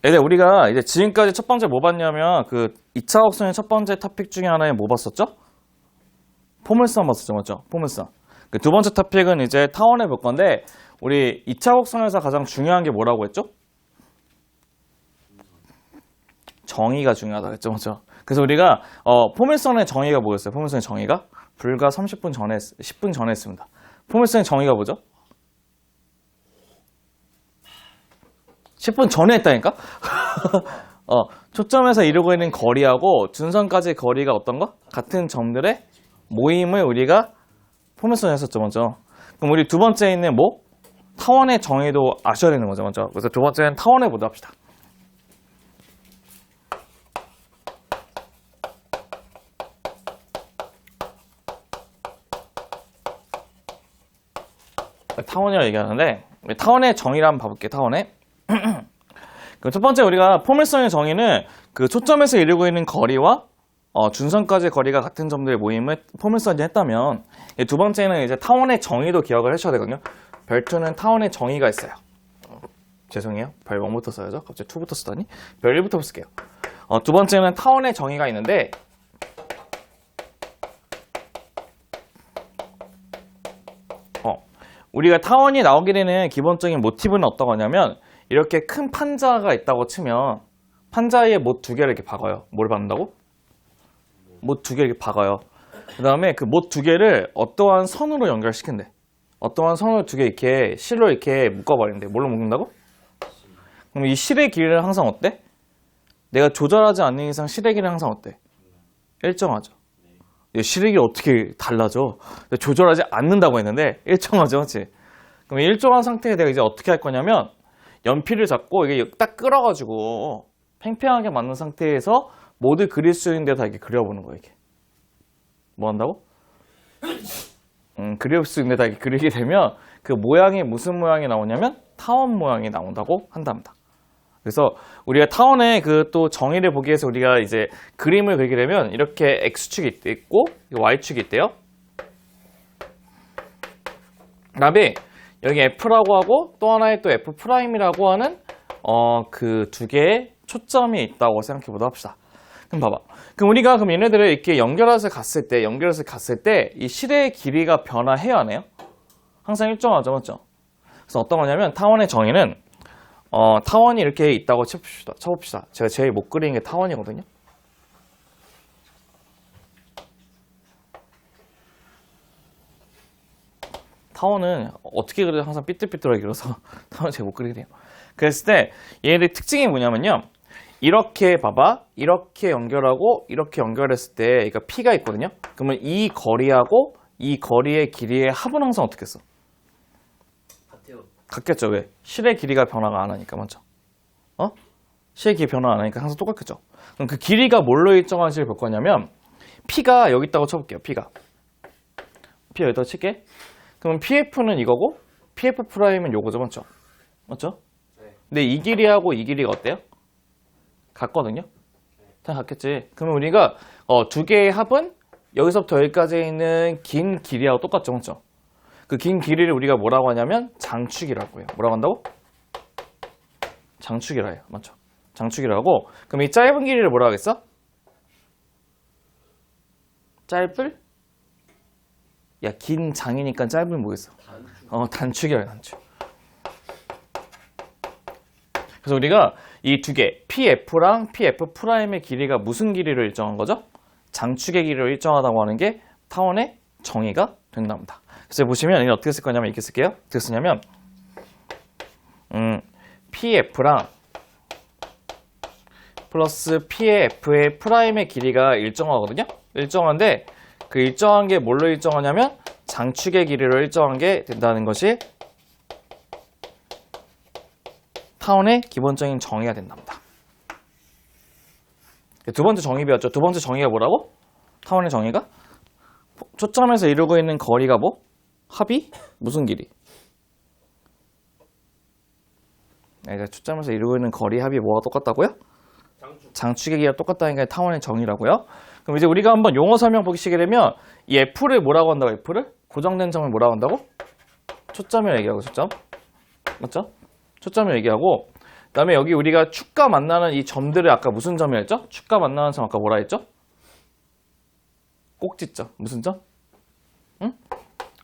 얘들 우리가 이제 지금까지 첫 번째 뭐 봤냐면 그 2차 곡선의 첫 번째 토픽 중에 하나에 뭐 봤었죠? 포물선 봤었죠, 맞죠? 포물선. 그 두 번째 토픽은 이제 타원을 볼 건데 우리 2차 곡선에서 가장 중요한 게 뭐라고 했죠? 정의가 중요하다 했죠, 맞죠? 그래서 우리가 포물선의 정의가 뭐였어요? 포물선의 정의가 불과 30분 전에 10분 전에 했습니다. 포물선의 정의가 뭐죠? 10분 전에 했다니까? 초점에서 이루고 있는 거리하고 준선까지 거리가 어떤 거? 같은 점들의 모임을 우리가 포물선에 했었죠, 먼저. 그럼 우리 두 번째에 있는 뭐? 타원의 정의도 아셔야 되는 거죠, 먼저. 그래서 두 번째는 타원을 보도록 합시다. 타원이라고 얘기하는데 타원의 정의를 한번 봐볼게요. 타원의 그럼 첫 번째 우리가 포물선의 정의는 그 초점에서 이루고 있는 거리와 준선까지의 거리가 같은 점들의 모임을 포물선이 했다면 두 번째는 이제 타원의 정의도 기억을 하셔야 되거든요. 별2는 타원의 정의가 있어요. 죄송해요. 별 1부터 써야죠. 갑자기 2부터 쓰다니. 별 1부터 쓸게요. 두 번째는 타원의 정의가 있는데 우리가 타원이 나오게 되는 기본적인 모티브는 어떤 거냐면 이렇게 큰 판자가 있다고 치면 판자에 못 두 개를 이렇게 박아요. 뭘 박는다고? 못 두 개를 이렇게 박아요. 그 다음에 그 못 두 개를 어떠한 선으로 연결시킨대. 어떠한 선을 두 개 이렇게 실로 이렇게 묶어버린대. 뭘로 묶는다고? 그럼 이 실의 길이는 항상 어때? 내가 조절하지 않는 이상 실의 길이는 항상 어때? 일정하죠. 실의 길이 어떻게 달라져? 조절하지 않는다고 했는데 일정하죠, 그렇지? 그럼 일정한 상태에 내가 이제 어떻게 할 거냐면 연필을 잡고 이게 딱 끌어가지고 팽팽하게 맞는 상태에서 모두 그릴 수 있는 데다 이렇게 그려보는 거예요, 이게. 뭐 한다고? 그릴 수 있는 데다 이렇게 그리게 되면 그 모양이 무슨 모양이 나오냐면 타원 모양이 나온다고 한답니다. 그래서 우리가 타원의 그 또 정의를 보기 위해서 우리가 이제 그림을 그리게 되면 이렇게 X축이 있고 Y축이 있대요. 그다음에 여기 F라고 하고 또 하나의 또 F'이라고 하는 그 두 개의 초점이 있다고 생각해 보도록 합시다. 그럼 봐봐. 그럼 우리가 그럼 얘네들을 이렇게 연결해서 갔을 때 이 실의 길이가 변화해야 하네요. 항상 일정하죠, 맞죠? 그래서 어떤 거냐면 타원의 정의는 타원이 이렇게 있다고 쳐봅시다. 제가 제일 못 그리는 게 타원이거든요. 타원은 어떻게 그려도 항상 삐뚤삐뚤하게 그려서 타원 제일 못 그리게 돼요. 그랬을 때 얘네들 특징이 뭐냐면요. 이렇게 봐봐. 이렇게 연결하고 이렇게 연결했을 때 그러니까 P가 있거든요. 그러면 이 거리하고 이 거리의 길이의 합은 항상 어떻게 했어? 같겠죠. 왜? 실의 길이가 변화가 안 하니까, 맞죠? 실의 길이 변화 안 하니까 항상 똑같겠죠. 그럼 그 길이가 뭘로 일정한지를 볼 거냐면 P가 여기 있다고 쳐볼게요. P가 여기다가 칠게. 그러면 PF는 이거고 PF'은 요거죠, 맞죠? 맞죠? 네. 근데 이 길이하고 이 길이가 어때요? 같거든요? 다 같겠지. 그러면 우리가 두 개의 합은 여기서부터 여기까지 있는 긴 길이하고 똑같죠, 맞죠? 그 긴 길이를 우리가 뭐라고 하냐면 장축이라고 해요. 뭐라고 한다고? 장축이라 해요. 맞죠? 장축이라고. 그럼 이 짧은 길이를 뭐라고 하겠어? 짧을? 야, 긴 장이니까 짧은 뭐겠어? 단축이라 해, 단축. 그래서 우리가 이 두 개, PF랑 PF'의 길이가 무슨 길이를 일정한 거죠? 장축의 길이를 일정하다고 하는 게 타원의 정의가 된답니다. 그래서 보시면 이게 어떻게 쓸 거냐면 이렇게 쓸게요. 어떻게 쓰냐면 PF랑 플러스 PF의 프라임의 길이가 일정하거든요. 일정한데 그 일정한 게 뭘로 일정하냐면 장축의 길이로 일정한 게 된다는 것이 타원의 기본적인 정의가 된답니다. 두 번째 정의 배웠죠. 두 번째 정의가 뭐라고? 타원의 정의가 초점에서 이루고 있는 거리가 뭐? 합이 무슨 길이? 그러니까 초점에서 이루고 있는 거리 합이 뭐가 똑같다고요? 장축의 길이가 똑같다는 게 타원의 정의라고요. 그럼 이제 우리가 한번 용어 설명 보시게 되면 이 F를 뭐라고 한다고? F를? 고정된 점을 뭐라고 한다고? 초점을 얘기하고 초점. 맞죠? 초점을 얘기하고 그다음에 여기 우리가 축과 만나는 이 점들을 아까 무슨 점이었죠? 축과 만나는 점 아까 뭐라 했죠? 꼭지점. 무슨 점? 응?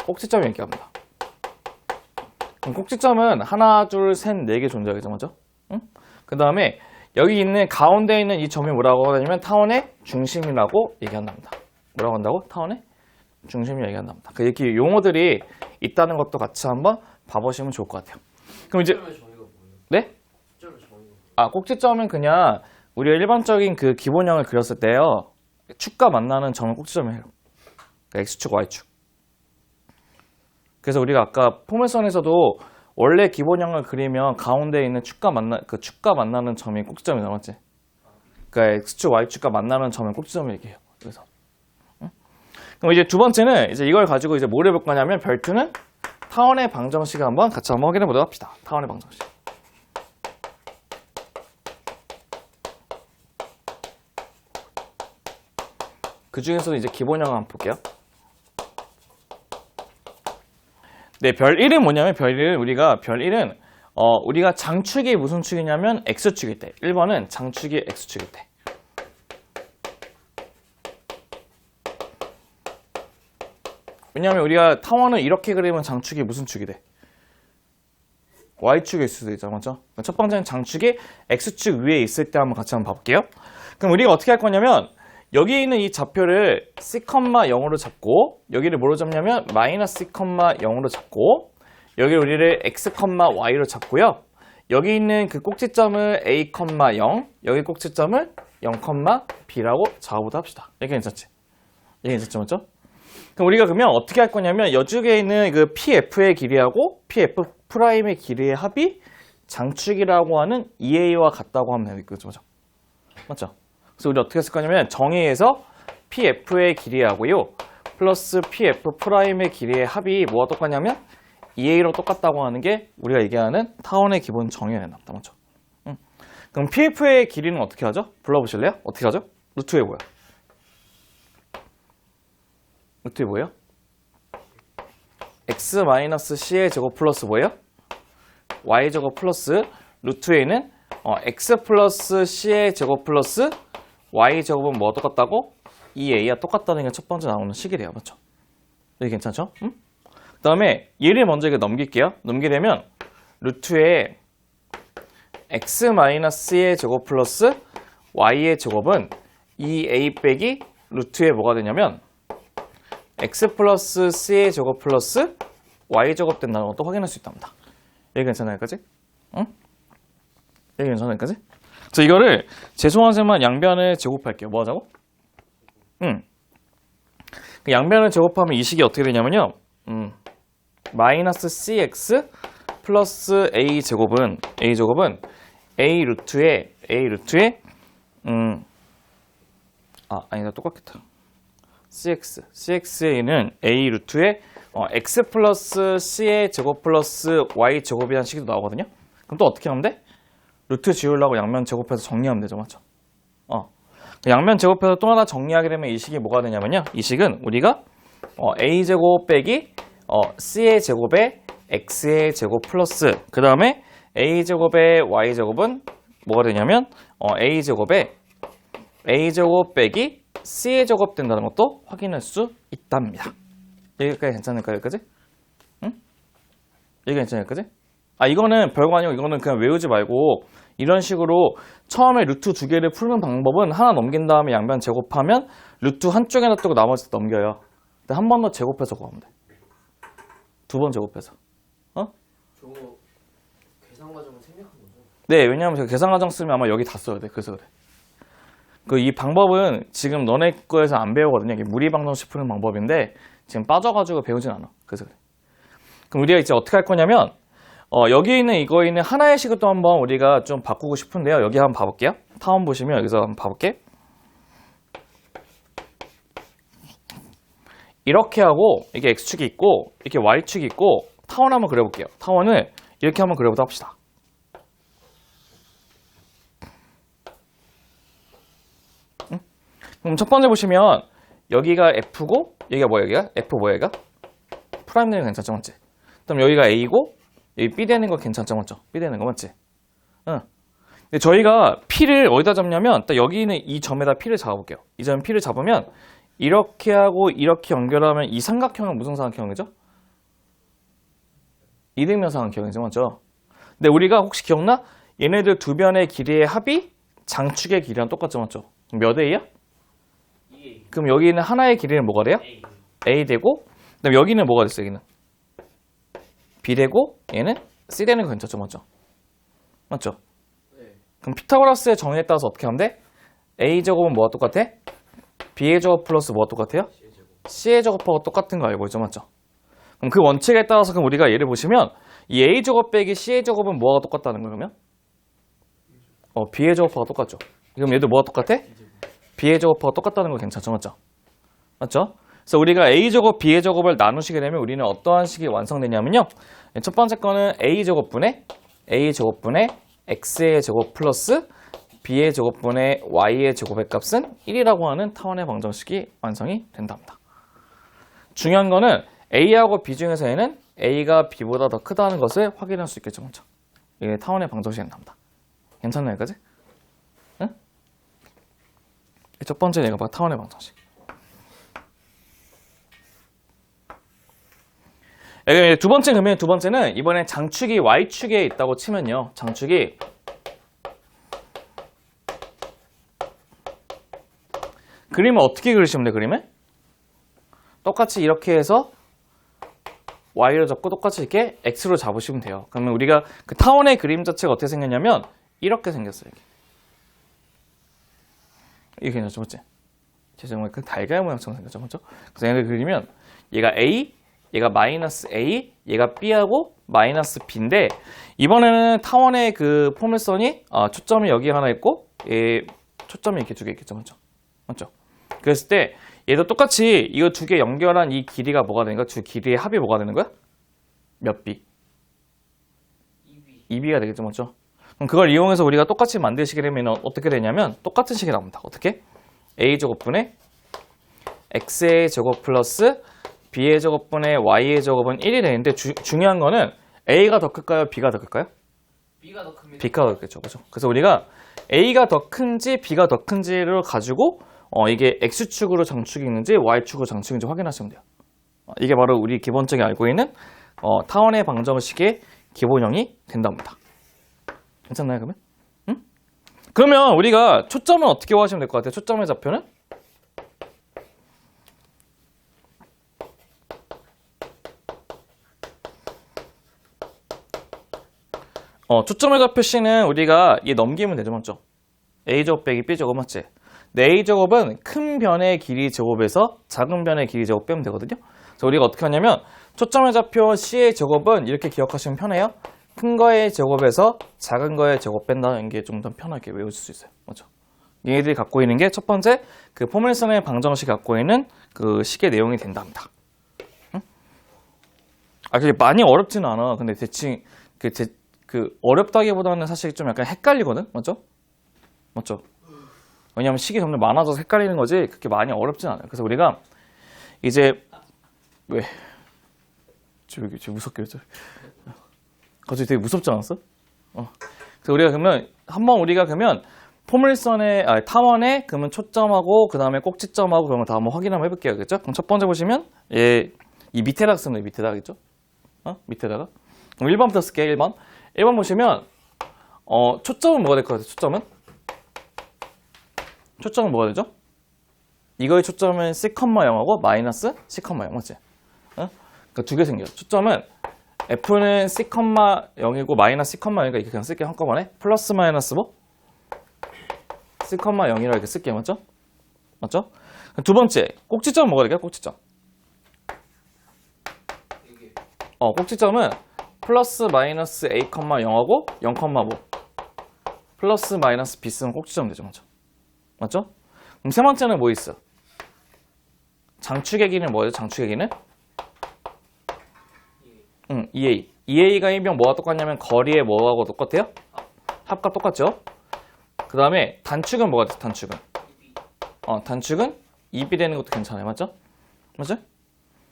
꼭지점 얘기합니다. 그럼 꼭지점은 하나, 둘, 셋, 네 개 존재하겠죠, 맞죠? 응? 그 다음에 여기 있는 가운데 있는 이 점이 뭐라고 하냐면 타원의 중심이라고 얘기한답니다. 뭐라고 한다고? 타원의 중심이라고 얘기한답니다. 이렇게 용어들이 있다는 것도 같이 한번 봐보시면 좋을 것 같아요. 그럼 이제 네? 꼭지점은 그냥 우리가 일반적인 그 기본형을 그렸을 때요. 축과 만나는 점을 꼭지점이에요. 그러니까 X축, Y축. 그래서 우리가 아까 포물선에서도 원래 기본형을 그리면 가운데 있는 축과 만나는 점이 꼭지점이잖아, 맞지? 그러니까 X축, Y축과 만나는 점을 꼭지점을 얘기해요. 그래서. 응? 그럼 이제 두 번째는 이제 이걸 가지고 이제 뭘 해볼 거냐면 별투는 타원의 방정식을 한번 같이 한번 확인해 보도록 합시다. 타원의 방정식. 그 중에서도 이제 기본형을 한번 볼게요. 네, 별 1은 뭐냐면 별 1은 우리가 장축이 무슨 축이냐면 X축일 때. 1번은 장축이 X축일 때. 왜냐하면 우리가 타원을 이렇게 그리면 장축이 무슨 축이 돼? Y축일 수도 있잖아, 맞죠? 첫 번째는 장축이 X축 위에 있을 때 한번 같이 한번 봐볼게요. 그럼 우리가 어떻게 할 거냐면 여기 있는 이 좌표를 C,0으로 잡고 여기를 뭐로 잡냐면 마이너스 C,0으로 잡고 여기를 우리를 X, Y로 잡고요. 여기 있는 그 꼭지점을 A, 0 여기 꼭지점을 0, B라고 잡아보도록 합시다. 이게 괜찮지? 이게 괜찮죠, 맞죠? 그럼 우리가 그러면 어떻게 할 거냐면 이쪽에 있는 그 PF의 길이하고 PF'의 길이의 합이 장축이라고 하는 EA와 같다고 하면 되겠죠, 맞죠? 그래서 우리 어떻게 했을 거냐면 정의에서 PF의 길이하고요 플러스 PF'의 길이의 합이 뭐가 똑같냐면 EA로 똑같다고 하는 게 우리가 얘기하는 타원의 기본 정의에 나옵니다. 맞죠? 그럼 PF의 길이는 어떻게 하죠? 불러보실래요? 어떻게 하죠? 루트에 뭐야? 루트에 뭐예요? X-C의 제곱 플러스 뭐예요? Y 제곱 플러스 루트에는 X 플러스 C의 제곱 플러스 Y 제곱은 뭐가 똑같다고? 2A가 똑같다는 게 첫 번째 나오는 식이래요. 맞죠? 여기 괜찮죠? 응? 그 다음에 얘를 먼저 이렇게 넘길게요. 넘기려면 루트에 X-의 제곱 플러스 Y의 제곱은 2A 빼기 루트에 뭐가 되냐면 X 플러스 C의 제곱 플러스 Y 제곱 된다는 것도 확인할 수 있답니다. 여기 괜찮아요, 여기까지? 응? 여기 괜찮아요, 여기까지? 그래서 이거를 재수원생만 양변을 제곱할게요. 뭐 하자고? 그 양변을 제곱하면 이 식이 어떻게 되냐면요. 마이너스 CX 플러스 A 제곱은 A 루트에 아니다, 똑같겠다. CX에는 A 루트에 X 플러스 C의 제곱 플러스 Y 제곱이라는 식이 나오거든요. 그럼 또 어떻게 하면 돼? 루트 지우려고 양면 제곱해서 정리하면 되죠, 맞죠? 양면 제곱해서 또 하나 정리하게 되면 이 식이 뭐가 되냐면요. 이 식은 우리가 A 제곱 빼기 C의 제곱에 X의 제곱 플러스 그 다음에 A 제곱에 Y 제곱은 뭐가 되냐면 A 제곱에 A 제곱 빼기 C의 제곱 된다는 것도 확인할 수 있답니다. 여기까지 괜찮을까요, 여기까지? 응? 여기 괜찮아요, 여기까지? 이거는 별거 아니고 이거는 그냥 외우지 말고 이런 식으로 처음에 루트 두 개를 푸는 방법은 하나 넘긴 다음에 양변 제곱하면 루트 한쪽에 놔두고 나머지 넘겨요. 근데 한 번 더 제곱해서 구하면 돼. 두 번 제곱해서. 저거 계산 과정은 생략한 거죠? 네, 왜냐하면 제가 계산 과정 쓰면 아마 여기 다 써야 돼. 그래서 그래. 이 방법은 지금 너네 거에서 안 배우거든요. 이게 무리방정식 푸는 방법인데 지금 빠져가지고 배우진 않아. 그래서 그래. 그럼 우리가 이제 어떻게 할 거냐면 여기 있는 이거에 있는 하나의 식을 또 한번 우리가 좀 바꾸고 싶은데요. 여기 한번 봐볼게요. 타원 보시면 여기서 한번 봐볼게. 이렇게 하고 이게 X축이 있고 이렇게 Y축이 있고 타원 한번 그려볼게요. 타원을 이렇게 한번 그려보도록 합시다. 그럼 첫 번째 보시면 여기가 F고 여기가 뭐야 여기가? F 뭐야 여기가? 프라임 되는 거 괜찮죠 맞지? 그럼 여기가 A고 여기 B 되는 거 괜찮죠 맞죠? B 되는 거 맞지? 응. 근데 저희가 P를 어디다 잡냐면 딱 여기 있는 이 점에다 P를 잡아볼게요. 이 점 P를 잡으면 이렇게 하고 이렇게 연결하면 이 삼각형은 무슨 삼각형이죠? 이등변 삼각형이죠, 맞죠? 근데 우리가 혹시 기억나? 얘네들 두 변의 길이의 합이 장축의 길이랑 똑같죠, 맞죠? 그럼 몇 A야? 2A. 그럼 여기 있는 하나의 길이는 뭐가 돼요? A. A 되고, 그다음 여기는 뭐가 됐어, 여기는? B 되고, 얘는 C 되는 거 괜찮죠, 맞죠? 맞죠? 네. 그럼 피타고라스의 정의에 따라서 어떻게 하면 돼? A 제곱은 뭐가 똑같아? B의 제곱 플러스 뭐가 똑같아요? C제곱. C의 제곱하고 똑같은 거 알고 있죠, 맞죠? 그럼 그 원칙에 따라서 그럼 우리가 얘를 보시면 이 A 제곱 빼기 C의 제곱은 뭐가 똑같다는 거예요, 그러면? B의 제곱하고 똑같죠. 그럼 얘도 뭐가 똑같아? B의 제곱하고 똑같다는 거 괜찮죠, 맞죠? 맞죠? 그래서 우리가 A 제곱, B의 제곱을 나누시게 되면 우리는 어떠한 식이 완성되냐면요. 첫 번째 거는 A 제곱분의 X의 제곱 플러스 B의 제곱분의 Y의 제곱의 값은 1이라고 하는 타원의 방정식이 완성이 된답니다. 중요한 거는 A하고 B 중에서 얘는 A가 B보다 더 크다는 것을 확인할 수 있겠죠, 맞죠? 이게 타원의 방정식이 된답니다. 괜찮나요, 여기까지? 응? 첫 번째 얘가 봐, 타원의 방정식. 두 번째 그러면 두 번째는 이번에 장축이 Y축에 있다고 치면요. 장축이 그림을 어떻게 그리시면 돼, 그림을? 똑같이 이렇게 해서 Y로 잡고 똑같이 이렇게 X로 잡으시면 돼요. 그러면 우리가 그 타원의 그림 자체가 어떻게 생겼냐면 이렇게 생겼어요. 이게 괜찮죠, 맞지? 정말 그 달걀 모양처럼 생겼죠, 맞죠? 그래서 얘를 그리면 얘가 A, 얘가 마이너스 A, 얘가 B하고 마이너스 B인데 이번에는 타원의 그 포물선이 초점이 여기 하나 있고 초점이 이렇게 두 개 있겠죠, 맞죠? 맞죠? 그랬을 때 얘도 똑같이 이거 두 개 연결한 이 길이가 뭐가 되는 거야? 두 길이의 합이 뭐가 되는 거야? 몇 B? 2B. 2B가 되겠죠, 맞죠? 그럼 그걸 이용해서 우리가 똑같이 만드시게 되면 어떻게 되냐면 똑같은 식이 나옵니다. 어떻게? A제곱분의 X의 제곱 플러스 B의 제곱분의 Y의 제곱은 1이 되는데 중요한 거는 A가 더 클까요? B가 더 클까요? B가 더 큽니다. B가 더 크겠죠, 그죠? 그래서 우리가 A가 더 큰지 B가 더 큰지를 가지고 이게 X축으로 장축이 있는지 Y축으로 장축이 있는지 확인하시면 돼요. 이게 바로 우리 기본적인 알고 있는 타원의 방정식의 기본형이 된답니다. 괜찮나요, 그러면? 응? 그러면 우리가 초점은 어떻게 구하시면 될 것 같아요? 초점의 좌표는? 초점의 좌표 C는 우리가 얘 넘기면 되죠, 맞죠? A제곱 빼기 B제곱 맞지? 근데 A제곱은 큰 변의 길이 제곱에서 작은 변의 길이 제곱 빼면 되거든요. 그래서 우리가 어떻게 하냐면 초점의 좌표 C의 제곱은 이렇게 기억하시면 편해요. 큰 거의 제곱에서 작은 거의 제곱 뺀다는 게 좀 더 편하게 외우실 수 있어요. 맞죠? 얘네들이 갖고 있는 게 첫 번째 그 포물선의 방정식이 갖고 있는 그 식의 내용이 된답니다. 응? 그게 많이 어렵지는 않아. 근데 대충 어렵다기보다는 사실 좀 약간 헷갈리거든, 맞죠? 맞죠? 왜냐하면 식이 점점 많아져서 헷갈리는 거지 그렇게 많이 어렵진 않아요. 그래서 우리가 이제 왜? 저 무섭게 그랬죠? 갑자기 되게 무섭지 않았어? 그래서 우리가 그러면 한번 우리가 그러면 타원에 그러면 초점하고 그 다음에 꼭지점하고 그런 거 다 한번 확인 한번 해볼게요, 그렇죠? 그럼 첫 번째 보시면 이 밑에다가 쓰는 밑에다가 겠죠? 밑에다가 그럼 1번부터 쓸게요. 1번 보시면 초점은 뭐가 될 것 같아요? 초점은 뭐가 되죠? 이거의 초점은 C,0하고 마이너스 C,0 맞지? 그러니까 두 개 생겨요. 초점은 F는 C,0이고 마이너스 C,0이니까 이렇게 그냥 쓸게요. 한꺼번에 플러스 마이너스 뭐? C,0이라 이렇게 쓸게요. 맞죠? 맞죠? 두 번째 꼭지점은 뭐가 될까요? 꼭지점. 이게 꼭지점은 플러스 마이너스 A,0하고 0,5 플러스 마이너스 B 쓰면 꼭지점 되죠. 맞죠? 맞죠? 그럼 세 번째는 뭐 있어? 장축의 길이는 뭐예요? 장축의 길이는? EA. EA가 일명 뭐가 똑같냐면 거리의 뭐하고 똑같아요? 합과 똑같죠? 그 다음에 단축은 뭐가 돼? 단축은? 단축은 2B 되는 것도 괜찮아요. 맞죠? 맞죠?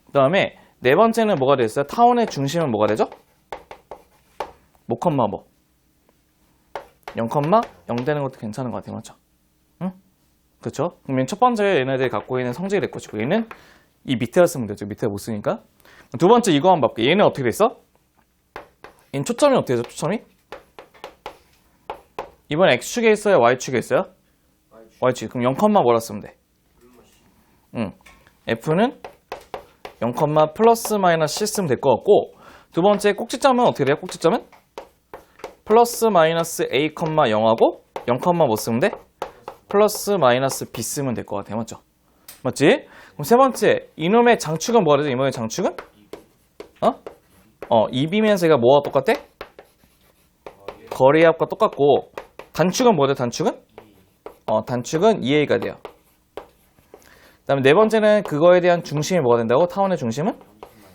그 다음에 네 번째는 뭐가 됐어요? 타원의 중심은 뭐가 되죠? 뭐 컴마 뭐? 0,0 되는 것도 괜찮은 것 같아요. 맞죠? 응? 그쵸? 그러면 첫 번째 얘네들이 갖고 있는 성질이 될 것이고 얘는 이 밑에다 쓰면 되죠. 밑에 못 쓰니까. 두 번째 이거 한번 볼게요. 얘는 어떻게 돼 있어? 얘는 초점이 어떻게 되죠? 초점이? 이번 X축에 있어요? Y축에 있어요? Y축. 그럼 0, 뭐라 쓰면 돼? F는 0, 플러스 마이너스 C 쓰면 될 것 같고 두 번째 꼭지점은 어떻게 돼요? 꼭지점은? 플러스 마이너스 A, 0하고 0, 뭐 쓰면 돼? 플러스 마이너스 B 쓰면 될 것 같아요. 맞죠? 맞지? 그럼 세 번째 이놈의 장축은 뭐가 되죠? 이놈의 장축은? 2B면서 얘가 뭐와 똑같대? 거리합과 똑같고 단축은 뭐죠? 단축은? 단축은 2A가 돼요. 그 다음에 네 번째는 그거에 대한 중심이 뭐가 된다고? 타원의 중심은?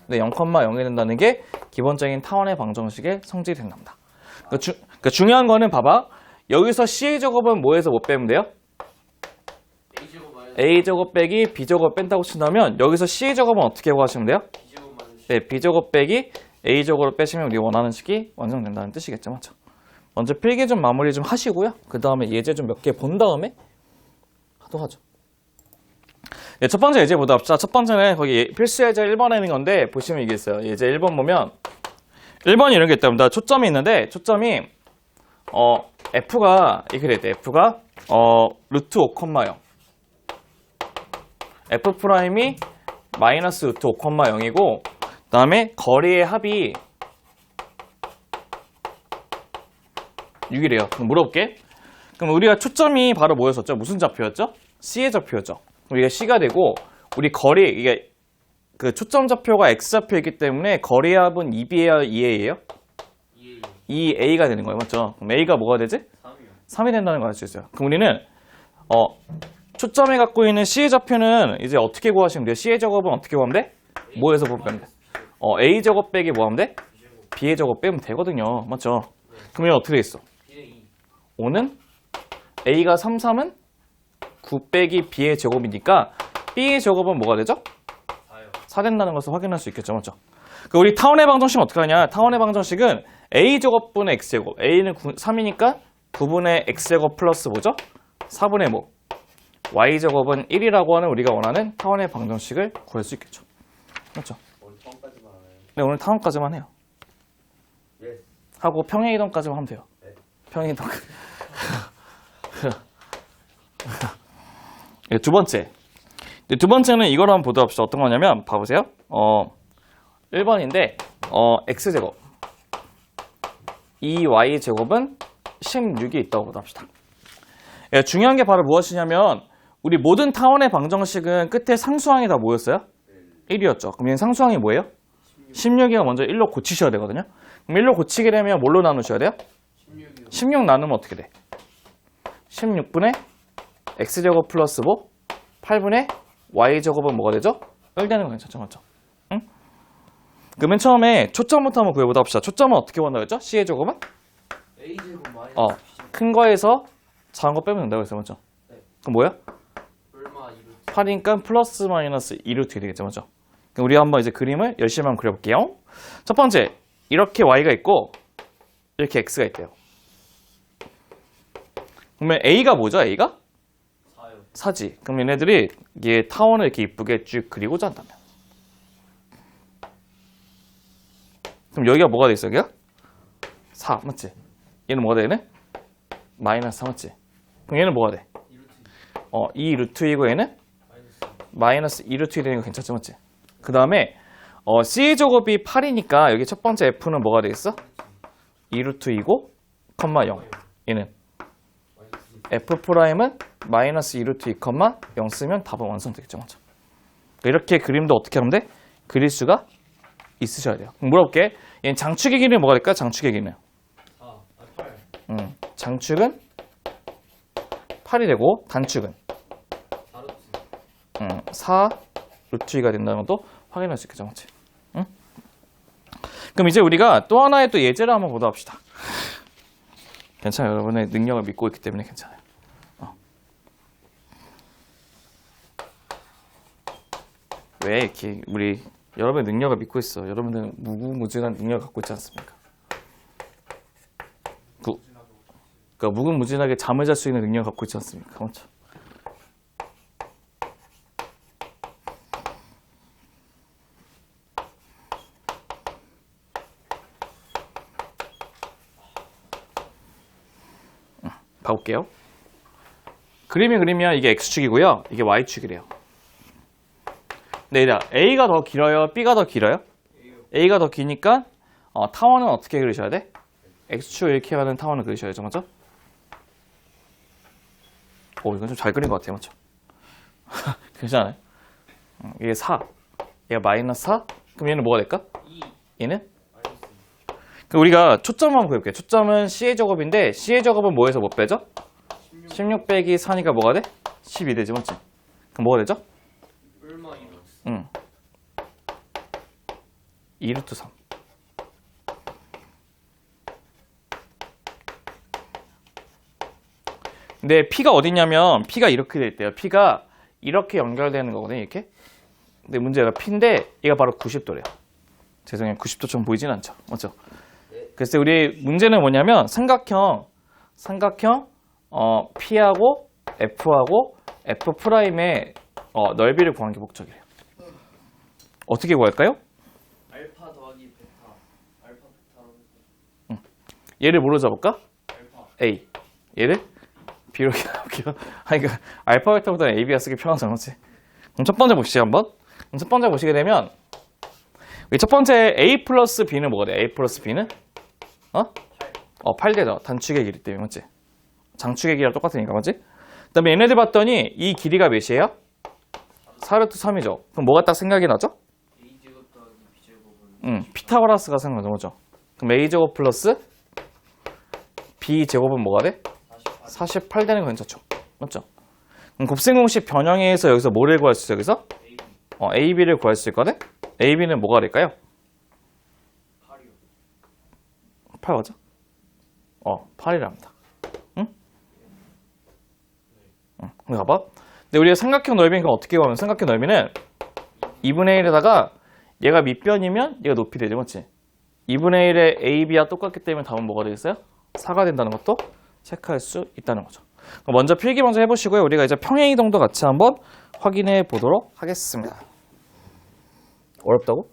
네, 0,0이 된다는 게 기본적인 타원의 방정식의 성질이 된답니다. 그러니까 중요한 거는 봐봐. 여기서 CA제곱은 뭐에서 못 빼면 돼요? A제곱 빼기 B제곱 뺀다고 친다면 여기서 CA제곱은 어떻게 구하시면 돼요? 네, B제곱 빼기 A제곱을 빼시면 우리 원하는 식이 완성된다는 뜻이겠죠. 맞죠? 먼저 필기 좀 마무리 좀 하시고요. 그 다음에 예제 좀 몇 개 본 다음에 하도록 하죠. 네, 첫 번째 예제 보다 합시다. 첫 번째는 거기 필수 예제 1번에 있는 건데 보시면 이게 있어요. 예제 1번 보면 1번이 이런 게 있답니다. 초점이 있는데 초점이 F가 이렇게 돼. F가 루트 5,0 F 프라임이 마이너스 루트 5,0이고 그 다음에 거리의 합이 6이래요. 그럼 물어볼게. 그럼 우리가 초점이 바로 뭐였었죠? 무슨 좌표였죠? C의 좌표였죠. 그럼 이게 C가 되고 우리 거리 이게 그 초점 좌표가 X좌표이기 때문에 거리의 합은 2B예요? 2A예요? 2A가 되는 거예요. 맞죠? 그럼 A가 뭐가 되지? 3이 된다는 걸 알 수 있어요. 그럼 우리는 초점이 갖고 있는 C의 좌표는 이제 어떻게 구하시면 돼요? C의 제곱은 어떻게 구하면 돼? 뭐에서 보면 돼? A 제곱 빼기 뭐 하면 돼? B의 제곱 빼면 되거든요. 맞죠? 그러면 어떻게 돼 있어? 5는 A가 3, 3은 9 빼기 B의 제곱이니까 B의 제곱은 뭐가 되죠? 4 된다는 것을 확인할 수 있겠죠. 맞죠? 우리 타원의 방정식은 어떻게 하냐? 타원의 방정식은 A제곱분의 X제곱. A는 3이니까 9분의 X제곱 플러스 뭐죠? 4분의 뭐? Y제곱은 1이라고 하는 우리가 원하는 타원의 방정식을 구할 수 있겠죠. 맞죠? 네, 오늘 타원까지만 해요. 하고 평행 이동까지만 하면 돼요. 평행 이동. 두 번째. 두 번째는 이걸 한번 보도록 합시다. 어떤 거냐면 봐보세요. 1번인데 X제곱 2Y제곱은 16이 있다고 보도록 합시다. 중요한 게 바로 무엇이냐면 우리 모든 타원의 방정식은 끝에 상수항이 다 뭐였어요? 1이었죠. 그럼 얘는 상수항이 뭐예요? 16이가 먼저 1로 고치셔야 되거든요. 그럼 1로 고치게 되면 뭘로 나누셔야 돼요? 16 나누면 어떻게 돼? 16분의 X제곱 플러스 뭐? 8분의 Y제곱은 뭐가 되죠? 1 되는 거 괜찮죠? 맞죠? 응? 그러면 처음에 초점부터 한번 구해보다 합시다. 초점은 어떻게 구한다고 했죠? C의 제곱은? A제곱 마이너스 큰 거에서 작은 거 빼면 된다고 했어요. 맞죠? 네. 그럼 뭐야? 얼마 이루트 8이니까 플러스 마이너스 2루트 되겠죠. 맞죠? 그럼 우리 한번 이제 그림을 열심히 한번 그려볼게요. 첫 번째, 이렇게 Y가 있고 이렇게 X가 있대요. 그러면 A가 뭐죠? A가? 4요. 4지. 그럼 얘네들이 이게 타원을 이렇게 이쁘게 쭉 그리고자 한다면. 그럼 여기가 뭐가 돼 있어? 여기가? 4, 맞지? 얘는 뭐가 되네? 마이너스 3, 맞지? 그럼 얘는 뭐가 돼? 이루트 2 루트이고 얘는? 마이너스 2 루트 되는 거 괜찮죠? 맞지? 그 다음에 C제곱이 8이니까 여기 첫 번째 F는 뭐가 되겠어? 2 루트이고, 0. 얘는? F 프라임은 마이너스 2 루트 2, 0 쓰면 답은 완성되겠죠. 맞죠? 이렇게 그림도 어떻게 하면 돼? 그릴 수가 있으셔야 돼요. 그럼 물어볼게. 얘는 장축의 기능이 뭐가 될까? 장축의 기능. 8 장축은 8이 되고 단축은 4루트 4 루트 2가 된다는 것도 확인할 수 있겠죠. 맞지? 응? 그럼 이제 우리가 또 하나의 또 예제를 한번 보도록 합시다. 괜찮아요. 여러분의 능력을 믿고 있기 때문에 괜찮아요. 왜 이렇게 우리 여러분의 능력을 믿고 있어. 여러분들은 무궁무진한 능력을 갖고 있지 않습니까? 그러니까 무궁무진하게 잠을 잘 수 있는 능력을 갖고 있지 않습니까? 맞죠? 가볼게요. 그림이 그리면 이게 X축이고요. 이게 Y축이래요. 네, A가 더 길어요? B가 더 길어요? A가 더 기니까 타원은 어떻게 그리셔야 돼? X축 이렇게 하는 타원을 그리셔야죠. 맞죠? 오, 이건 좀 잘 그린 것 같아요. 맞죠? 괜찮아요? 이게 4. 얘가 마이너스 4? 그럼 얘는 뭐가 될까? 2 얘는? 마이너스 그럼 우리가 초점 한번 그려볼게요. 초점은 C의 제곱인데 C의 제곱은 뭐에서 못 빼죠? 16 빼기 4니까 뭐가 돼? 12 되지, 맞지? 그럼 뭐가 되죠? 얼마 2루트 응. 2루트 3. 근데 P가 어디냐면 P가 이렇게 돼 있대요. P가 이렇게 연결되는 거거든요. 이렇게. 근데 문제가 P인데 얘가 바로 90도래요. 죄송해요. 90도처럼 보이진 않죠. 맞죠? 그래서 우리 문제는 뭐냐면 삼각형 P하고 F하고 F 프라임의 넓이를 구하는 게 목적이래요. 어떻게 구할까요? 알파 더하기 베타 알파 베타 얘를 뭐로 잡을까? 알파 A. 얘를 B로 해볼게요. 아니, 그 알파 베타보다는 AB가 쓰기 편하잖아, 그렇지? 그럼 첫 번째 보시죠, 한번. 그럼 첫 번째 보시게 되면 첫 번째 A 플러스 B는 뭐가 돼? A 플러스 B는? 8 되죠. 단축의 길이 때문에, 맞지? 장축의 길이랑 똑같으니까, 맞지? 그 다음에 얘네들 봤더니 이 길이가 몇이에요? 4루트 3이죠. 그럼 뭐가 딱 생각이 나죠? A 제곱 더하기 B 제곱은 피타고라스가 생각나죠, 맞죠? 그럼 A 제곱 플러스 B 제곱은 뭐가 돼? 48 되는 거 괜찮죠? 맞죠? 그럼 곱셈공식 변형에 의해서 여기서 뭐를 구할 수 있어요? 여기서? AB AB를 구할 수 있거든? AB는 뭐가 될까요? 8이요 8 맞아? 8이랍니다. 응? 응. 근데 봐봐. 근데 우리가 삼각형 넓이는 그럼 어떻게 구하면 삼각형 넓이는 2분의 1에다가 얘가 밑변이면 얘가 높이 되죠, 맞지? 2분의 1의 AB와 똑같기 때문에 답은 뭐가 되겠어요? 4가 된다는 것도 체크할 수 있다는 거죠. 그럼 먼저 필기 먼저 해보시고요. 우리가 이제 평행 이동도 같이 한번 확인해 보도록 하겠습니다. 어렵다고?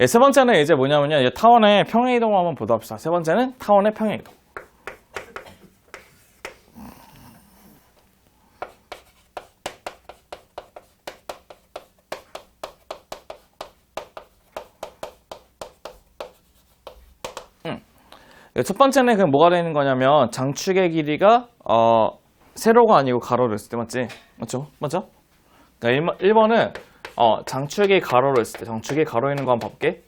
예, 세 번째는 이제 뭐냐면요. 이제 타원의 평행 이동을 한번 보도록 합시다. 세 번째는 타원의 평행 이동. 첫 번째는 그 뭐가 되는 거냐면 장축의 길이가 세로가 아니고 가로로 했을 때 맞지? 맞죠? 맞죠? 그러니까 1번은 장축의 가로로 했을 때 장축의 가로 있는 거 한번 봐볼게.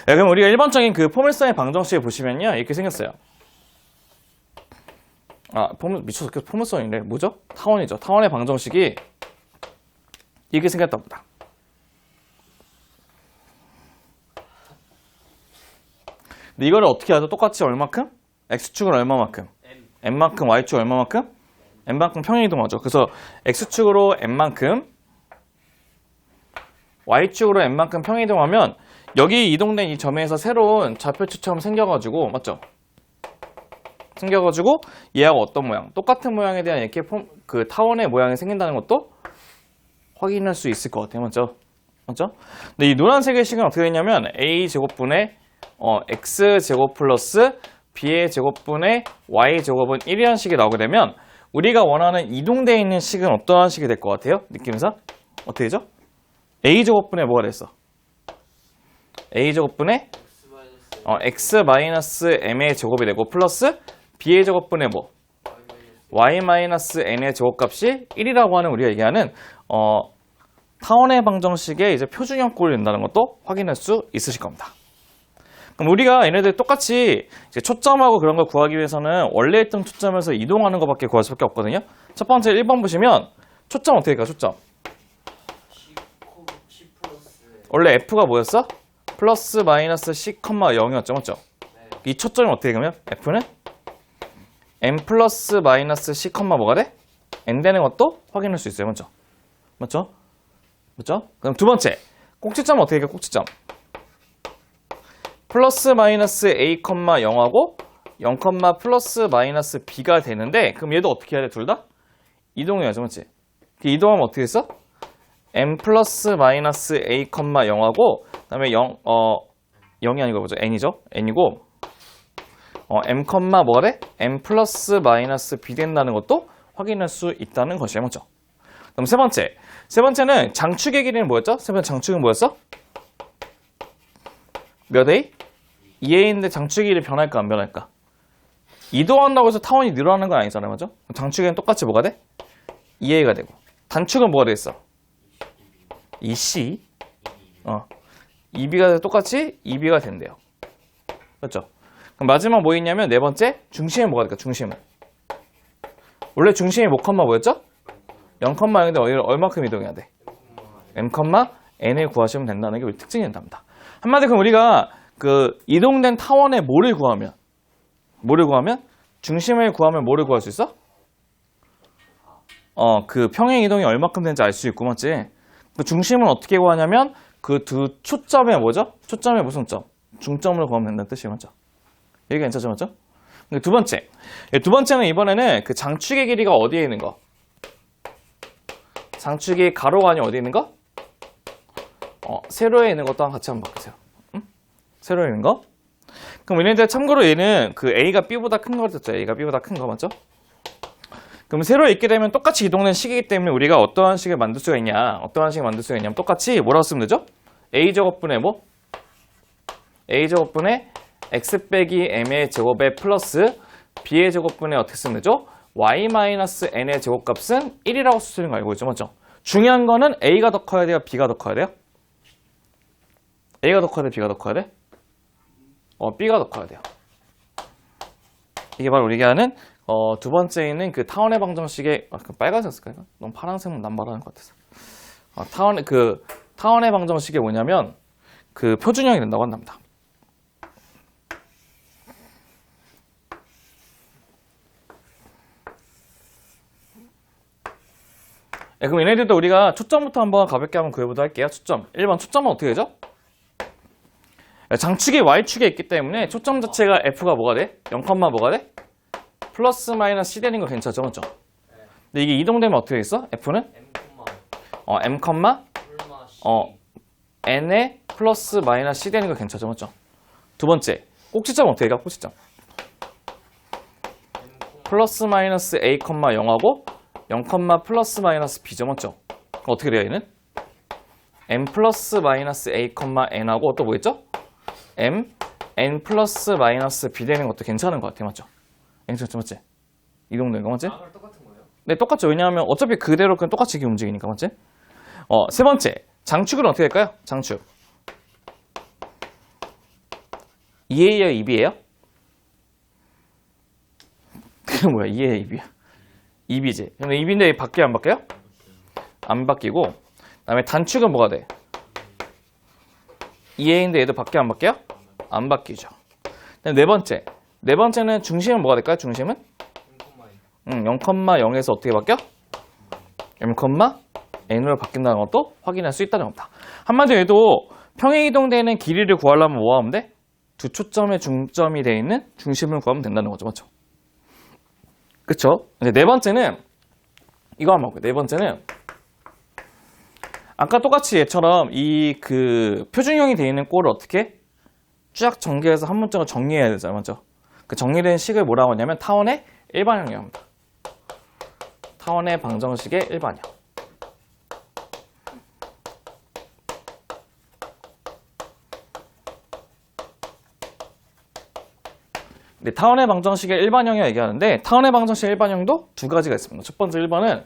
네, 그럼 우리가 1번적인 그 포물선의 방정식을 보시면요 이렇게 생겼어요. 미쳐서 포물선이래. 뭐죠? 타원이죠. 타원의 방정식이 이렇게 생겼답니다. 근데 이거를 어떻게 하죠? 똑같이 얼마큼? X축은 얼마만큼? N만큼, Y축 얼마만큼? N만큼 평행이동하죠. 그래서 X축으로 N만큼, Y축으로 N만큼 평행이동하면 여기 이동된 이 점에서 새로운 좌표축처럼 생겨가지고, 맞죠? 생겨가지고 얘하고 어떤 모양? 똑같은 모양에 대한 이렇게 그 타원의 모양이 생긴다는 것도 확인할 수 있을 것 같아요. 맞죠? 맞죠? 근데 이 노란색의 식은 어떻게 되냐면 A제곱분의 X제곱 플러스 B의 제곱분의 Y제곱은 1이라는 식이 나오게 되면 우리가 원하는 이동되어 있는 식은 어떠한 식이 될 것 같아요? 느낌상? 어떻게 되죠? A제곱분의 뭐가 됐어? A제곱분의 X-M의 제곱이 되고 플러스 B의 제곱분의 뭐? Y-N의 제곱값이 1이라고 하는 우리가 얘기하는 타원의 방정식의 이제 표준형 꼴이 된다는 것도 확인할 수 있으실 겁니다. 그럼 우리가 얘네들 똑같이 이제 초점하고 그런 걸 구하기 위해서는 원래 있던 초점에서 이동하는 것밖에 구할 수밖에 없거든요. 첫 번째 1번 보시면 초점 어떻게 될까요? 초점. 10 플러스 원래 F가 뭐였어? 플러스 마이너스 C, 0이었죠. 맞죠? 이 초점이 어떻게 되면 F는 N 플러스 마이너스 C, 뭐가 돼? N 되는 것도 확인할 수 있어요. 맞죠? 맞죠? 맞죠? 그럼 두 번째 꼭지점은 어떻게 될까요? 꼭지점. 플러스 마이너스 a, 0하고 0, 플러스 마이너스 b가 되는데 그럼 얘도 어떻게 해야 돼? 둘 다? 이동해야죠, 맞지? 이동하면 어떻게 됐어? m 플러스 마이너스 a, 0하고 그 다음에 0이 아니고 뭐죠? n이죠? n이고 m, 뭐가 돼? m 플러스 마이너스 b 된다는 것도 확인할 수 있다는 것이에요, 맞죠? 그럼 세 번째는 장축의 길이는 뭐였죠? 세 번째 장축은 뭐였어? 몇 a? 2a인데 장축의 길이 변할까 안 변할까? 이동한다고 해서 타원이 늘어나는 건 아니잖아요, 맞죠? 장축에는 똑같이 뭐가 돼? 2a가 되고 단축은 뭐가 되겠어? 2c 2b가 똑같이 2b가 된대요. 그렇죠? 그럼 마지막 뭐 있냐면 네 번째 중심은 뭐가 될까? 중심은 원래 중심이 뭐였죠? 0,0인데 얼마큼 이동해야 돼? m, n을 구하시면 된다는 게 우리 특징이 된답니다. 한마디로 그럼 우리가 그 이동된 타원의 뭐를 구하면 중심을 구하면 뭐를 구할 수 있어? 그 평행 이동이 얼마큼 되는지 알 수 있고, 맞지? 그 중심은 어떻게 구하냐면 그 두 초점의 뭐죠? 초점의 무슨 점? 중점을 구하면 된다는 뜻이에요, 맞죠? 얘기가 괜찮죠, 맞죠? 두 번째는 이번에는 그 장축의 길이가 어디에 있는 거? 장축이 가로가 아니라 어디에 있는 거? 세로에 있는 것도 같이 한번 바꾸세요. 응? 세로에 있는 거? 그럼 얘네들 참고로 얘는 그 A가 B보다 큰 거 그랬죠? A가 B보다 큰 거 맞죠? 그럼 세로에 있게 되면 똑같이 이동된 식이기 때문에 우리가 어떠한 식을 만들 수가 있냐면 똑같이 뭐라고 쓰면 되죠? A제곱분의 뭐? A제곱분의 X 빼기 M의 제곱에 플러스 B의 제곱분의 어떻게 쓰면 되죠? Y-N의 제곱값은 1이라고 쓰는 거 알고 있죠? 맞죠? 중요한 거는 A가 더 커야 돼요? B가 더 커야 돼요? A가 더 커야 돼? B가 더 커야 돼? B가 더 커야 돼요. 이게 바로 우리가 하는 두 번째 있는 그 타원의 방정식의 그 빨간색일까요? 너무 파란색은 남발하는 것 같아서. 타원의 방정식이 뭐냐면 그 표준형이 된다고 한답니다. 그럼 얘네들도 우리가 초점부터 한번 가볍게 한번 구해보도록 할게요. 초점. 1번 초점은 어떻게 되죠? 장축이 Y축에 있기 때문에 초점 자체가 F가 뭐가 돼? 0, 뭐가 돼? 플러스 마이너스 C 되는 거 괜찮죠? 맞죠? 근데 이게 이동되면 어떻게 되겠어? F는? M, N에 플러스 마이너스 C 되는 거 괜찮죠? 맞죠? 두 번째, 꼭지점 어떻게 가? 꼭지점. 플러스 마이너스 A, 0하고 0, 플러스 마이너스 B죠? 맞죠? 어떻게 돼요, 얘는? M 플러스 마이너스 A, N하고 또 뭐 있죠? M, N 플러스 마이너스 B 되는 것도 괜찮은 것 같아요. 맞죠? 괜찮죠? 맞지? 이동되는 거 맞지? 그럼 똑같은 거예요? 네, 똑같죠. 왜냐하면 어차피 그대로 그냥 똑같이 이렇게 움직이니까. 맞지? 세 번째, 장축은 어떻게 될까요? 장축. 2A예요? 2B예요? 그게 뭐야? 2A, 2B야. 2B지. 근데 2B인데 바뀌어요? 안 바뀌어요? 안 바뀌고 그 다음에 단축은 뭐가 돼? 2A인데 얘도 바뀌어요? 안 바뀌어요? 안 바뀌죠. 네 번째는 중심은 뭐가 될까요? 중심은? 0,0에서 어떻게 바뀌어? M, N으로 바뀐다는 것도 확인할 수 있다는 겁니다. 한마디로 얘도 평행 이동되는 길이를 구하려면 뭐 하면 돼? 두 초점의 중점이 되어 있는 중심을 구하면 된다는 거죠. 맞죠? 그쵸? 이제 네 번째는 이거 한번 볼게요. 네 번째는 아까 똑같이 얘처럼 이 그 표준형이 되어 있는 꼴을 어떻게 쫙 전개해서 한 문장을 정리해야 되잖아요. 맞죠? 그 정리된 식을 뭐라고 하냐면 타원의 일반형이라고 합니다. 타원의 방정식의 일반형. 네, 타원의 방정식의 일반형이라고 얘기하는데 타원의 방정식의 일반형도 두 가지가 있습니다. 첫 번째 1번은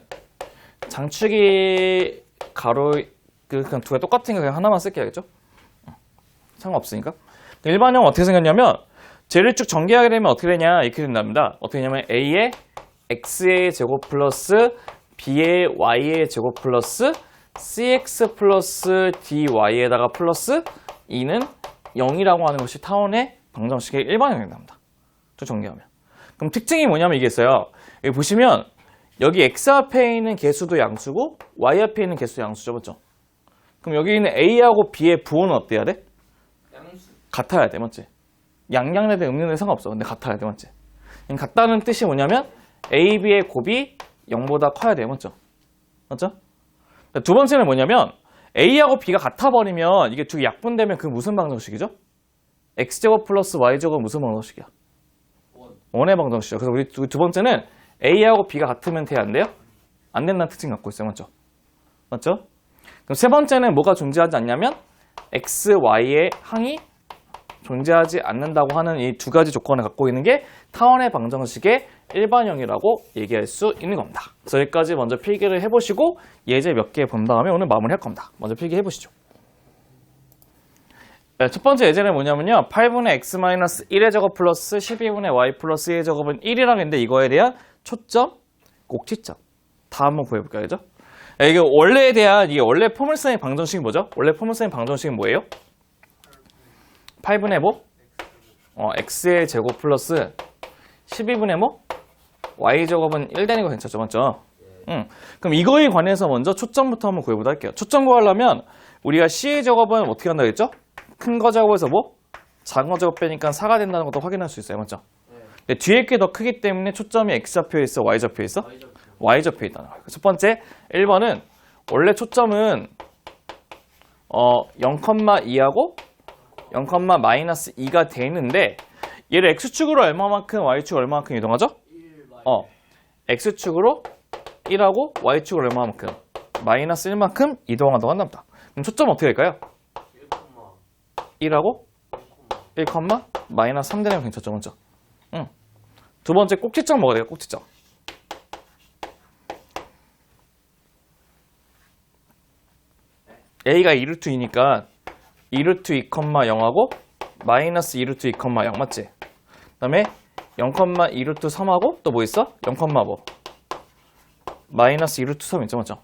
장축이 가로 그냥 두 개 똑같은 거 그냥 하나만 쓸게요. 상관없으니까. 일반형은 어떻게 생겼냐면 쟤를 쭉 전개하게 되면 어떻게 되냐 이렇게 된답니다. 어떻게 되냐면 A의 X의 제곱 플러스 B의 Y의 제곱 플러스 CX 플러스 DY에다가 플러스 2는 0이라고 하는 것이 타원의 방정식의 일반형이 된답니다. 쭉 정리하면. 그럼 특징이 뭐냐면 이게 있어요. 여기 보시면 여기 X 앞에 있는 개수도 양수고 Y 앞에 있는 개수도 양수죠. 맞죠? 그럼 여기 있는 A하고 B의 부호는 어때야 돼? 양수. 같아야 돼, 맞지? 양양대든 음양대 상관없어. 근데 같아야 돼, 맞지? 같다는 뜻이 뭐냐면 A, B의 곱이 0보다 커야 돼, 맞죠? 맞죠? 두 번째는 뭐냐면 A하고 B가 같아버리면 이게 두 개 약분되면 그 무슨 방정식이죠? X제곱 플러스 Y제곱은 무슨 방정식이야? 원의 방정식이죠. 그래서 우리 두 번째는 A하고 B가 같으면 돼야 안 돼요? 안 된다는 특징 갖고 있어요, 맞죠? 맞죠? 그럼 세 번째는 뭐가 존재하지 않냐면 X, Y의 항이 존재하지 않는다고 하는 이 두 가지 조건을 갖고 있는 게 타원의 방정식의 일반형이라고 얘기할 수 있는 겁니다. 그래서 여기까지 먼저 필기를 해보시고 예제 몇 개 본 다음에 오늘 마무리할 겁니다. 먼저 필기해 보시죠. 첫 번째 예제는 뭐냐면요. 8분의 x-1의 제곱 플러스 12분의 y 플러스 2의 제곱은 1이라고 했는데 이거에 대한 초점, 꼭지점 다 한번 구해볼까요? 그죠? 이게 원래에 대한 이게 원래 포물선의 방정식이 뭐죠? 원래 포물선의 방정식은 뭐예요? 8분의 뭐? x의 제곱 플러스 12분의 뭐? y제곱은 1 되는 거 괜찮죠? 맞죠? 그럼 이거에 관해서 먼저 초점부터 한번 구해보도록 할게요. 초점 구하려면 우리가 c의 제곱은 어떻게 한다고 했죠? 큰 거 제곱에서 뭐? 작은 거 제곱 빼니까 4가 된다는 것도 확인할 수 있어요. 맞죠? 근데 뒤에 게 더 크기 때문에 초점이 x좌표에 있어? y좌표에 있어? y좌표에 있다는 거예요. 첫 번째 1번은 원래 초점은 0,2하고 0,-2가 돼 있는데 얘를 x축으로 얼마만큼 y축으로 얼마만큼 이동하죠? x축으로 1하고 y축으로 얼마만큼? -1만큼 이동한다고 한답니다. 그럼 초점 어떻게 될까요? 1하고 1, -3 되면 괜찮죠, 맞죠? 두 번째 꼭지점 뭐가 돼요? 꼭지점. A가 2루트이니까 2루트 2,0하고 -2루트 2,0 맞지? 그 다음에 0,2루트 3하고 또 뭐 있어? 0, 뭐? -2루트 3 있죠, 맞죠?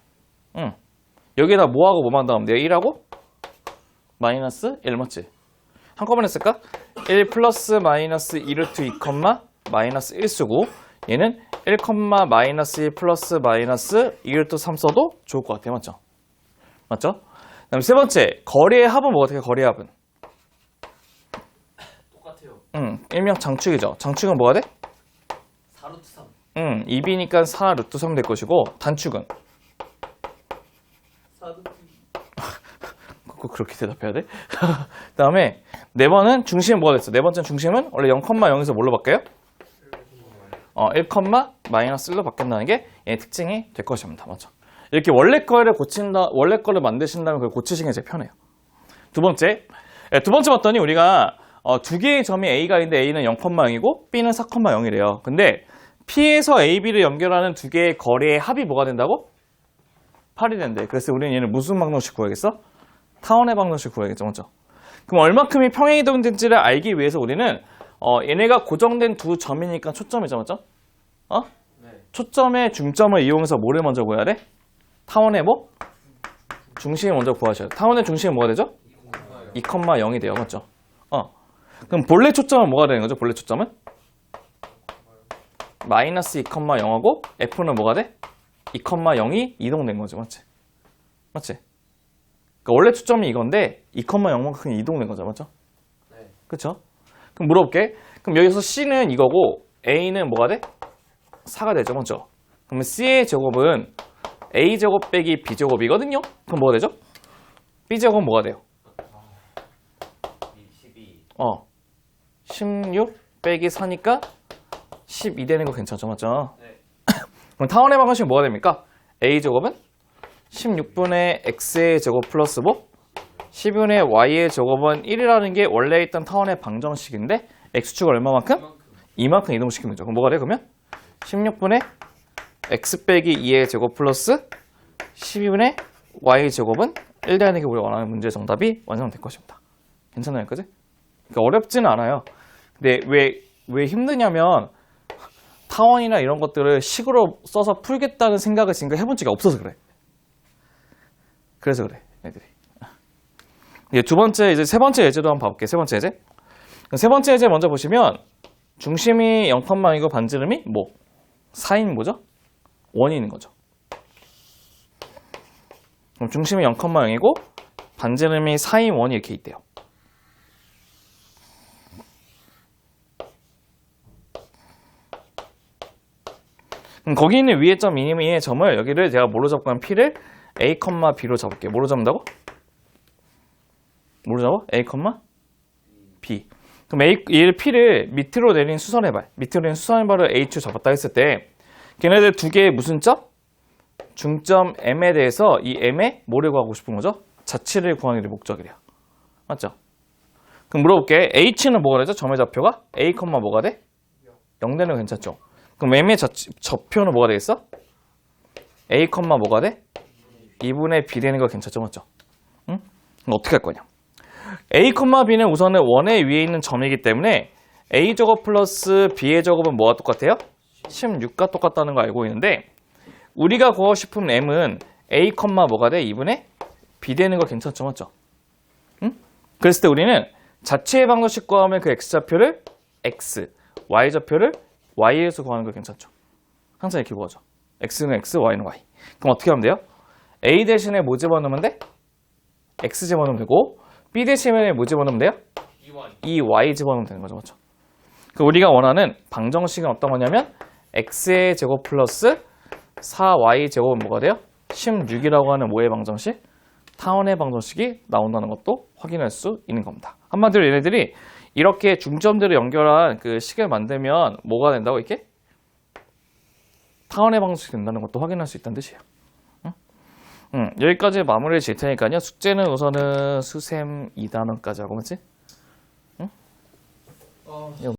여기에다 뭐하고 뭐만 더하면 돼요? 1하고 -1 맞지? 한꺼번에 쓸까? 1 플러스 -2루트 2, -1 쓰고 얘는 1, -1 플러스 -2루트 3 써도 좋을 것 같아요. 맞죠? 맞죠? 그 다음에 세 번째, 거리의 합은 뭐가 돼요? 거리의 합은? 똑같아요. 일명 장축이죠. 장축은 뭐가 돼? 4루트 3. 2B니까 4루트 3 될 것이고 단축은? 4루트 2. 꼭 그렇게 대답해야 돼? 그 다음에 네 번은 중심은 뭐가 됐어? 네 번째는 중심은 원래 0,0에서 뭘로 바뀌어요? 1, -1로 바뀐다는 게 얘의 특징이 될 것입니다. 맞죠? 이렇게 원래 거를 원래 거를 만드신다면 그걸 고치시는 게 제일 편해요. 두 번째 봤더니 우리가 두 개의 점이 A가 있는데 A는 0,0이고 B는 4,0이래요. 근데 P에서 A, B를 연결하는 두 개의 거리의 합이 뭐가 된다고? 8이 된대. 그래서 우리는 얘는 무슨 방정식 구하겠어? 타원의 방정식 구하겠죠. 맞죠? 그럼 얼마큼이 평행이동된지를 알기 위해서 우리는 얘네가 고정된 두 점이니까 초점이죠. 맞죠? 네. 초점의 중점을 이용해서 뭐를 먼저 구해야 돼? 타원의 뭐? 중심을 먼저 구하셔야 돼. 타원의 중심은 뭐가 되죠? 2,0이 돼요. 맞죠? 그럼 본래 초점은 뭐가 되는 거죠? 본래 초점은? -2,0하고 F는 뭐가 돼? 2,0이 이동된 거죠. 맞지? 맞지? 그러니까 원래 초점이 이건데 2,0만큼 이동된 거죠. 맞죠? 네. 그쵸? 그럼 물어볼게. 그럼 여기서 C는 이거고 A는 뭐가 돼? 4가 되죠. 맞죠? 그러면 C의 제곱은 A제곱 빼기 B제곱이거든요? 그럼 뭐가 되죠? B제곱은 뭐가 돼요? 12. 16 빼기 4니까 12 되는 거 괜찮죠? 맞죠? 네. 그럼 타원의 방정식은 뭐가 됩니까? A제곱은 16분의 X의 제곱 플러스 뭐? 10분의 Y의 제곱은 1이라는 게 원래 있던 타원의 방정식인데 X축 얼마만큼? 이만큼 이동시키면 되죠. 그럼 뭐가 돼? 그러면 16분의 X 빼기 2의 제곱 플러스 12분의 Y 제곱은 1 되는 게 우리가 원하는 문제의 정답이 완성될 것입니다. 괜찮아요? 그지? 그러니까 어렵지는 않아요. 근데 왜 힘드냐면 타원이나 이런 것들을 식으로 써서 풀겠다는 생각을 지금까지 해본 적이 없어서 그래. 그래서 그래, 애들이. 이제 세 번째 예제도 한번 봐볼게요. 세 번째 예제. 세 번째 예제 먼저 보시면 중심이 0,0이고 반지름이 뭐? 4인 뭐죠? 원인 거죠. 그럼 중심이 0,0이고 반지름이 4인 원이 이렇게 있대요. 거기 있는 위에 점, 위의 점을 여기를 제가 뭐로 잡고 하면 P를 A, B로 잡을게요. 뭐로 잡는다고? 뭐로 잡아? A, B. 그럼 얘를 P를 밑으로 내린 수선의 발, 밑으로 내린 수선의 발을 H로 잡았다 했을 때 걔네들 두 개의 무슨 점? 중점 M에 대해서 이 M에 뭐를 구하고 싶은 거죠? 자치를 구하는 게 목적이래요. 맞죠? 그럼 물어볼게. H는 뭐가 되죠? 점의 좌표가? A, 뭐가 돼? 0 되는 거 괜찮죠? 그럼 M의 좌표는 뭐가 되겠어? A, 뭐가 돼? 2분의 B 되는 거 괜찮죠? 맞죠? 응? 그럼 어떻게 할 거냐? A, B는 우선은 원의 위에 있는 점이기 때문에 A 제곱 플러스 B의 제곱은 뭐가 똑같아요? 16과 똑같다는 거 알고 있는데 우리가 구하고 싶은 M은 A, 뭐가 돼? 2분의 B 되는 거 괜찮죠? 맞죠? 응? 그랬을 때 우리는 자체의 방정식 구하면 그 X좌표를 X, Y좌표를 Y에서 구하는 거 괜찮죠? 항상 이렇게 구하죠. X는 X, Y는 Y. 그럼 어떻게 하면 돼요? A 대신에 뭐 집어넣으면 돼? X 집어넣으면 되고 B 대신에 뭐 집어넣으면 돼요? Y 집어넣으면 되는 거죠. 맞죠? 그 우리가 원하는 방정식은 어떤 거냐면 X의 제곱 플러스 4Y 제곱은 뭐가 돼요? 16이라고 하는 뭐의 방정식? 타원의 방정식이 나온다는 것도 확인할 수 있는 겁니다. 한마디로 얘네들이 이렇게 중점들을 연결한 그 식을 만들면 뭐가 된다고 이렇게? 타원의 방정식이 된다는 것도 확인할 수 있다는 뜻이에요. 여기까지 마무리를 질 테니까요. 숙제는 우선은 수셈 2단원까지 하고, 맞지?